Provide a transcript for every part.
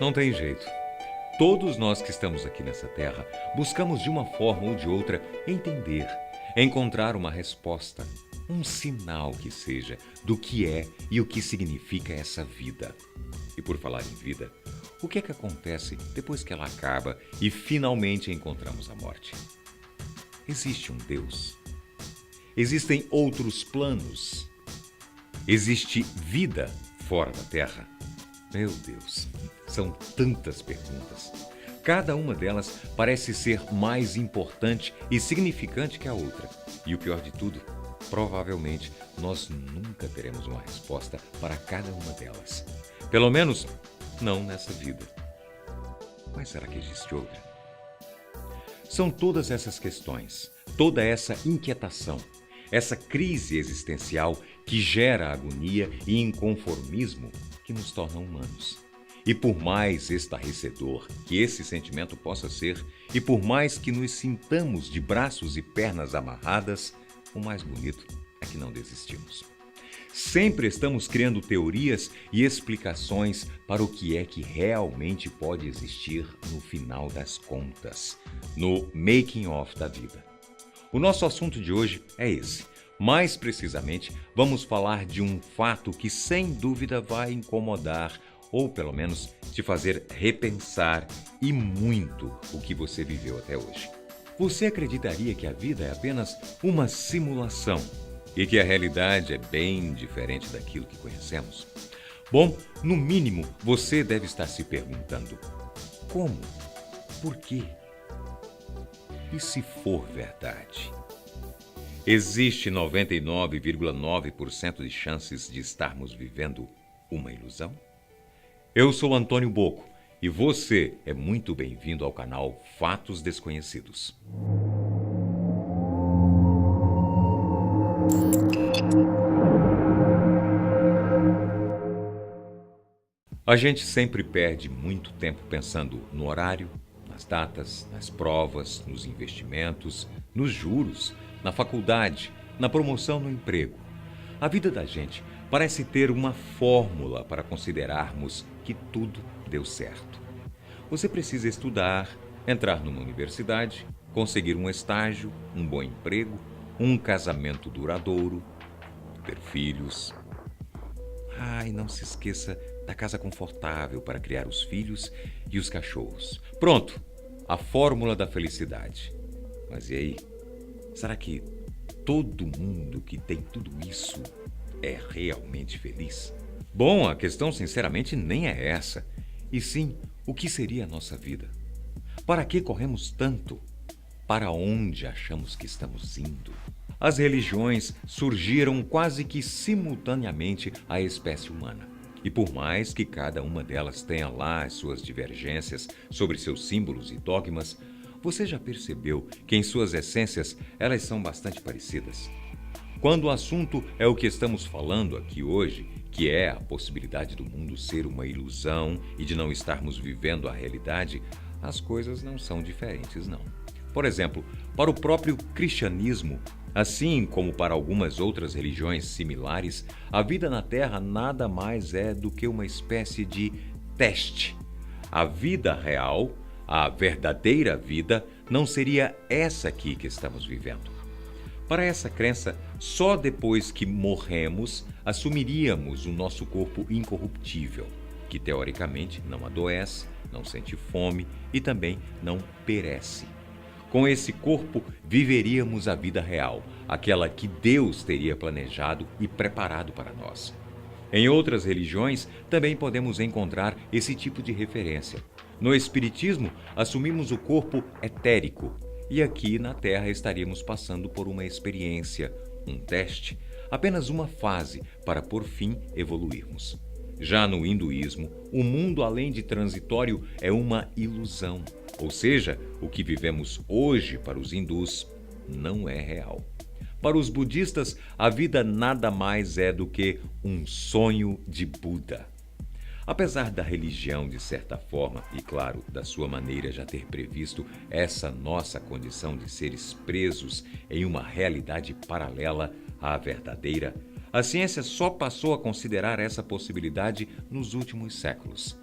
Não tem jeito. Todos nós que estamos aqui nessa terra buscamos de uma forma ou de outra entender, encontrar uma resposta, um sinal que seja do que é e o que significa essa vida. E por falar em vida, o que é que acontece depois que ela acaba e finalmente encontramos a morte? Existe um Deus? Existem outros planos? Existe vida fora da Terra? Meu Deus, são tantas perguntas. Cada uma delas parece ser mais importante e significante que a outra. E o pior de tudo, provavelmente nós nunca teremos uma resposta para cada uma delas. Pelo menos, não nessa vida. Mas será que existe outra? São todas essas questões, toda essa inquietação, essa crise existencial que gera agonia e inconformismo que nos tornam humanos. E por mais estarrecedor que esse sentimento possa ser, e por mais que nos sintamos de braços e pernas amarradas, o mais bonito é que não desistimos. Sempre estamos criando teorias e explicações para o que é que realmente pode existir no final das contas, no making of da vida. O nosso assunto de hoje é esse. Mais precisamente, vamos falar de um fato que sem dúvida vai incomodar ou pelo menos te fazer repensar e muito o que você viveu até hoje. Você acreditaria que a vida é apenas uma simulação e que a realidade é bem diferente daquilo que conhecemos? Bom, no mínimo, você deve estar se perguntando: como? Por quê? E se for verdade? Existe 99,9% de chances de estarmos vivendo uma ilusão? Eu sou Antônio Boco e você é muito bem-vindo ao canal Fatos Desconhecidos. A gente sempre perde muito tempo pensando no horário, nas datas, nas provas, nos investimentos, nos juros, na faculdade, na promoção no emprego. A vida da gente parece ter uma fórmula para considerarmos que tudo deu certo. Você precisa estudar, entrar numa universidade, conseguir um estágio, um bom emprego, um casamento duradouro, ter filhos. E não se esqueça da casa confortável para criar os filhos e os cachorros. Pronto, a fórmula da felicidade. Mas e aí? Será que todo mundo que tem tudo isso é realmente feliz? Bom, a questão sinceramente nem é essa. E sim, o que seria a nossa vida? Para que corremos tanto? Para onde achamos que estamos indo? As religiões surgiram quase que simultaneamente à espécie humana. E por mais que cada uma delas tenha lá as suas divergências sobre seus símbolos e dogmas, você já percebeu que em suas essências elas são bastante parecidas? Quando o assunto é o que estamos falando aqui hoje, que é a possibilidade do mundo ser uma ilusão e de não estarmos vivendo a realidade, as coisas não são diferentes, não. Por exemplo, para o próprio cristianismo, assim como para algumas outras religiões similares, a vida na Terra nada mais é do que uma espécie de teste. A vida real, a verdadeira vida, não seria essa aqui que estamos vivendo. Para essa crença, só depois que morremos, assumiríamos o nosso corpo incorruptível, que teoricamente não adoece, não sente fome e também não perece. Com esse corpo, viveríamos a vida real, aquela que Deus teria planejado e preparado para nós. Em outras religiões, também podemos encontrar esse tipo de referência. No Espiritismo, assumimos o corpo etérico e aqui na Terra estaríamos passando por uma experiência, um teste, apenas uma fase para por fim evoluirmos. Já no hinduísmo, o mundo além de transitório é uma ilusão, ou seja, o que vivemos hoje para os hindus não é real. Para os budistas, a vida nada mais é do que um sonho de Buda. Apesar da religião, de certa forma, e claro, da sua maneira já ter previsto essa nossa condição de seres presos em uma realidade paralela à verdadeira, a ciência só passou a considerar essa possibilidade nos últimos séculos.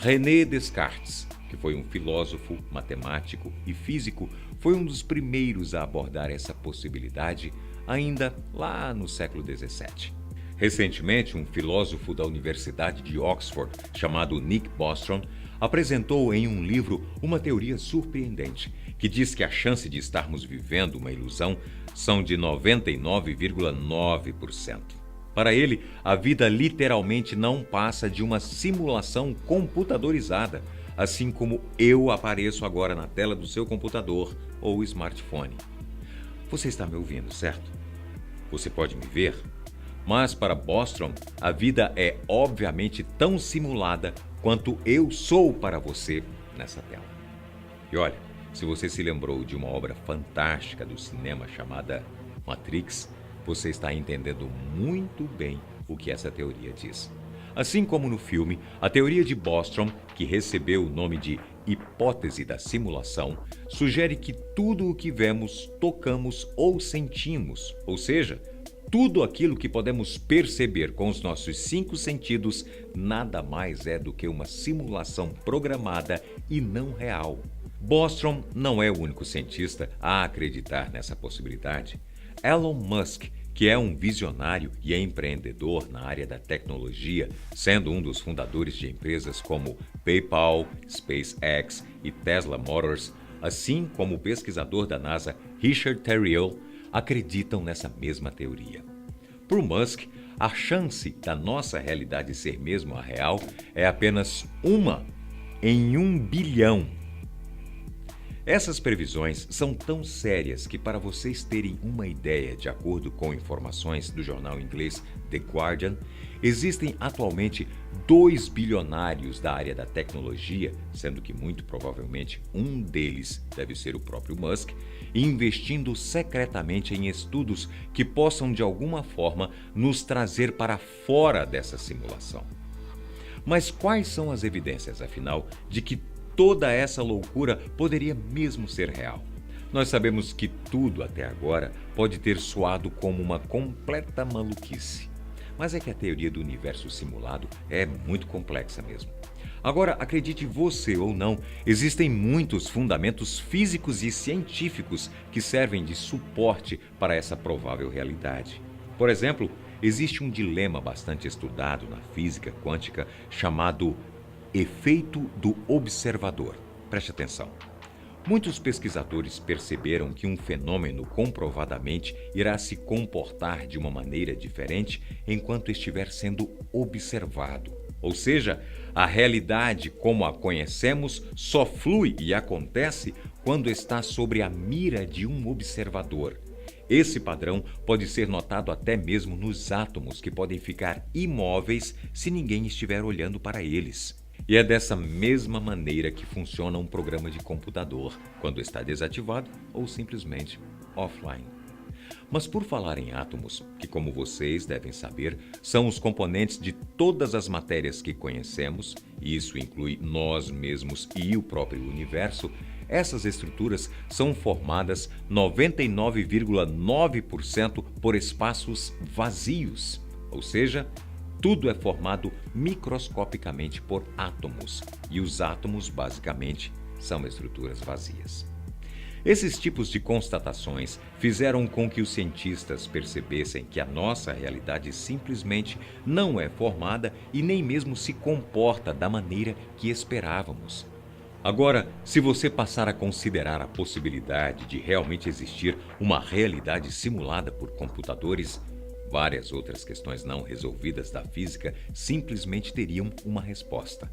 René Descartes, que foi um filósofo, matemático e físico, foi um dos primeiros a abordar essa possibilidade ainda lá no século XVII. Recentemente, um filósofo da Universidade de Oxford, chamado Nick Bostrom, apresentou em um livro uma teoria surpreendente, que diz que a chance de estarmos vivendo uma ilusão são de 99,9%. Para ele, a vida literalmente não passa de uma simulação computadorizada, assim como eu apareço agora na tela do seu computador ou smartphone. Você está me ouvindo, certo? Você pode me ver? Mas para Bostrom, a vida é obviamente tão simulada quanto eu sou para você nessa tela. E olha, se você se lembrou de uma obra fantástica do cinema chamada Matrix, você está entendendo muito bem o que essa teoria diz. Assim como no filme, a teoria de Bostrom, que recebeu o nome de hipótese da simulação, sugere que tudo o que vemos, tocamos ou sentimos, ou seja, tudo aquilo que podemos perceber com os nossos 5 sentidos, nada mais é do que uma simulação programada e não real. Bostrom não é o único cientista a acreditar nessa possibilidade. Elon Musk, que é um visionário e é empreendedor na área da tecnologia, sendo um dos fundadores de empresas como PayPal, SpaceX e Tesla Motors, assim como o pesquisador da NASA Richard Theriot, acreditam nessa mesma teoria. Para Musk, a chance da nossa realidade ser mesmo a real é apenas 1 em 1 bilhão. Essas previsões são tão sérias que, para vocês terem uma ideia, de acordo com informações do jornal inglês The Guardian, existem atualmente 2 bilionários da área da tecnologia, sendo que muito provavelmente um deles deve ser o próprio Musk, investindo secretamente em estudos que possam de alguma forma nos trazer para fora dessa simulação. Mas quais são as evidências, afinal, de que toda essa loucura poderia mesmo ser real? Nós sabemos que tudo até agora pode ter soado como uma completa maluquice. Mas é que a teoria do universo simulado é muito complexa mesmo. Agora, acredite você ou não, existem muitos fundamentos físicos e científicos que servem de suporte para essa provável realidade. Por exemplo, existe um dilema bastante estudado na física quântica chamado efeito do observador. Preste atenção. Muitos pesquisadores perceberam que um fenômeno comprovadamente irá se comportar de uma maneira diferente enquanto estiver sendo observado. Ou seja, a realidade como a conhecemos só flui e acontece quando está sobre a mira de um observador. Esse padrão pode ser notado até mesmo nos átomos, que podem ficar imóveis se ninguém estiver olhando para eles. E é dessa mesma maneira que funciona um programa de computador, quando está desativado ou simplesmente offline. Mas por falar em átomos, que como vocês devem saber, são os componentes de todas as matérias que conhecemos, e isso inclui nós mesmos e o próprio universo, essas estruturas são formadas 99,9% por espaços vazios, ou seja, tudo é formado microscopicamente por átomos, e os átomos, basicamente, são estruturas vazias. Esses tipos de constatações fizeram com que os cientistas percebessem que a nossa realidade simplesmente não é formada e nem mesmo se comporta da maneira que esperávamos. Agora, se você passar a considerar a possibilidade de realmente existir uma realidade simulada por computadores, várias outras questões não resolvidas da física simplesmente teriam uma resposta.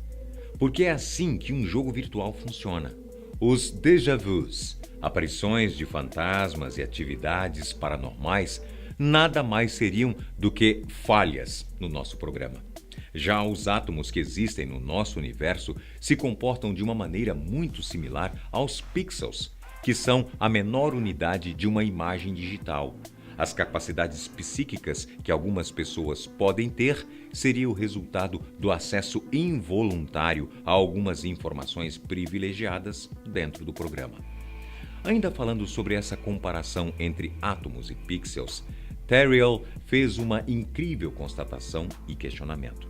Porque é assim que um jogo virtual funciona. Os déjà vus, aparições de fantasmas e atividades paranormais, nada mais seriam do que falhas no nosso programa. Já os átomos que existem no nosso universo se comportam de uma maneira muito similar aos pixels, que são a menor unidade de uma imagem digital. As capacidades psíquicas que algumas pessoas podem ter seria o resultado do acesso involuntário a algumas informações privilegiadas dentro do programa. Ainda falando sobre essa comparação entre átomos e pixels, Theriot fez uma incrível constatação e questionamento.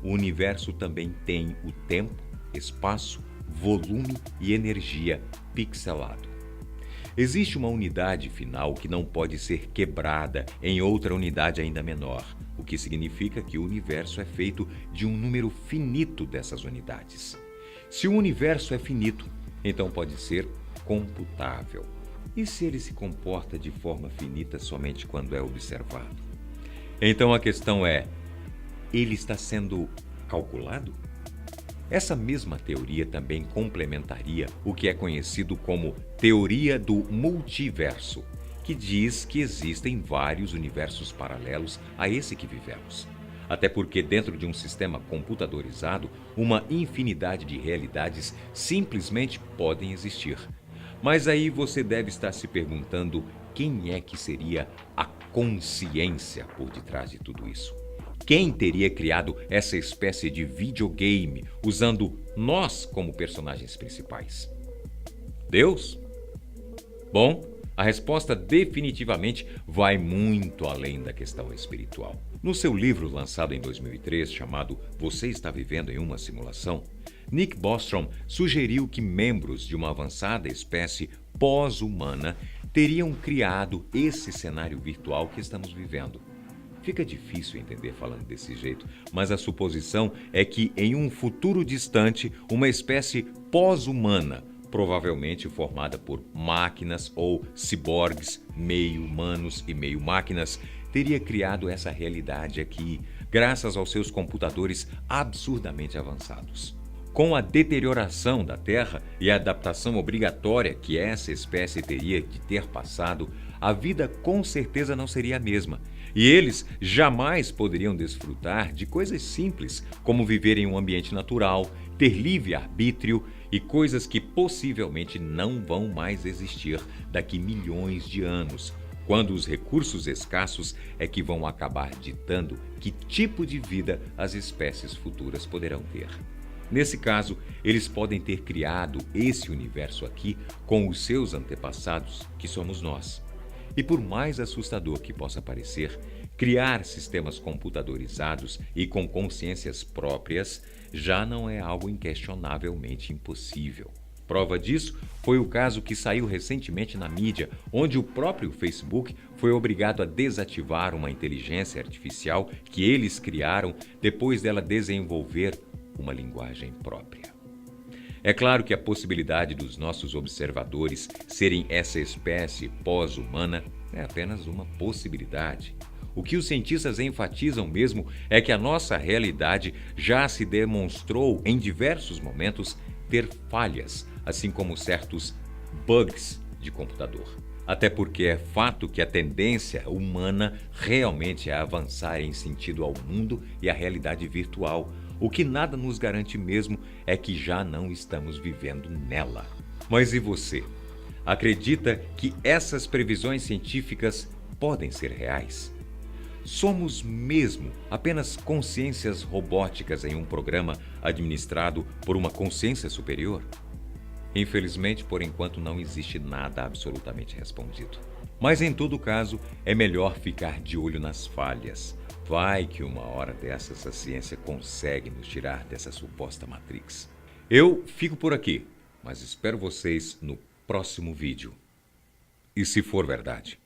O universo também tem o tempo espaço, volume e energia pixelado. Existe uma unidade final que não pode ser quebrada em outra unidade ainda menor, o que significa que o universo é feito de um número finito dessas unidades. Se o universo é finito, então pode ser computável. E se ele se comporta de forma finita somente quando é observado? Então a questão é: ele está sendo calculado? Essa mesma teoria também complementaria o que é conhecido como teoria do multiverso, que diz que existem vários universos paralelos a esse que vivemos. Até porque dentro de um sistema computadorizado, uma infinidade de realidades simplesmente podem existir. Mas aí você deve estar se perguntando quem é que seria a consciência por detrás de tudo isso. Quem teria criado essa espécie de videogame usando nós como personagens principais? Deus? Bom, a resposta definitivamente vai muito além da questão espiritual. No seu livro lançado em 2003, chamado Você Está Vivendo em uma Simulação, Nick Bostrom sugeriu que membros de uma avançada espécie pós-humana teriam criado esse cenário virtual que estamos vivendo. Fica difícil entender falando desse jeito, mas a suposição é que em um futuro distante, uma espécie pós-humana, provavelmente formada por máquinas ou ciborgues, meio humanos e meio máquinas, teria criado essa realidade aqui, graças aos seus computadores absurdamente avançados. Com a deterioração da Terra e a adaptação obrigatória que essa espécie teria de ter passado, a vida com certeza não seria a mesma. E eles jamais poderiam desfrutar de coisas simples, como viver em um ambiente natural, ter livre-arbítrio e coisas que possivelmente não vão mais existir daqui milhões de anos, quando os recursos escassos é que vão acabar ditando que tipo de vida as espécies futuras poderão ter. Nesse caso, eles podem ter criado esse universo aqui com os seus antepassados, que somos nós. E por mais assustador que possa parecer, criar sistemas computadorizados e com consciências próprias já não é algo inquestionavelmente impossível. Prova disso foi o caso que saiu recentemente na mídia, onde o próprio Facebook foi obrigado a desativar uma inteligência artificial que eles criaram depois dela desenvolver uma linguagem própria. É claro que a possibilidade dos nossos observadores serem essa espécie pós-humana é apenas uma possibilidade. O que os cientistas enfatizam mesmo é que a nossa realidade já se demonstrou em diversos momentos ter falhas, assim como certos bugs de computador. Até porque é fato que a tendência humana realmente é avançar em sentido ao mundo e à realidade virtual. O que nada nos garante mesmo é que já não estamos vivendo nela. Mas e você? Acredita que essas previsões científicas podem ser reais? Somos mesmo apenas consciências robóticas em um programa administrado por uma consciência superior? Infelizmente, por enquanto, não existe nada absolutamente respondido. Mas em todo caso, é melhor ficar de olho nas falhas. Vai que uma hora dessas a ciência consegue nos tirar dessa suposta Matrix. Eu fico por aqui, mas espero vocês no próximo vídeo. E se for verdade?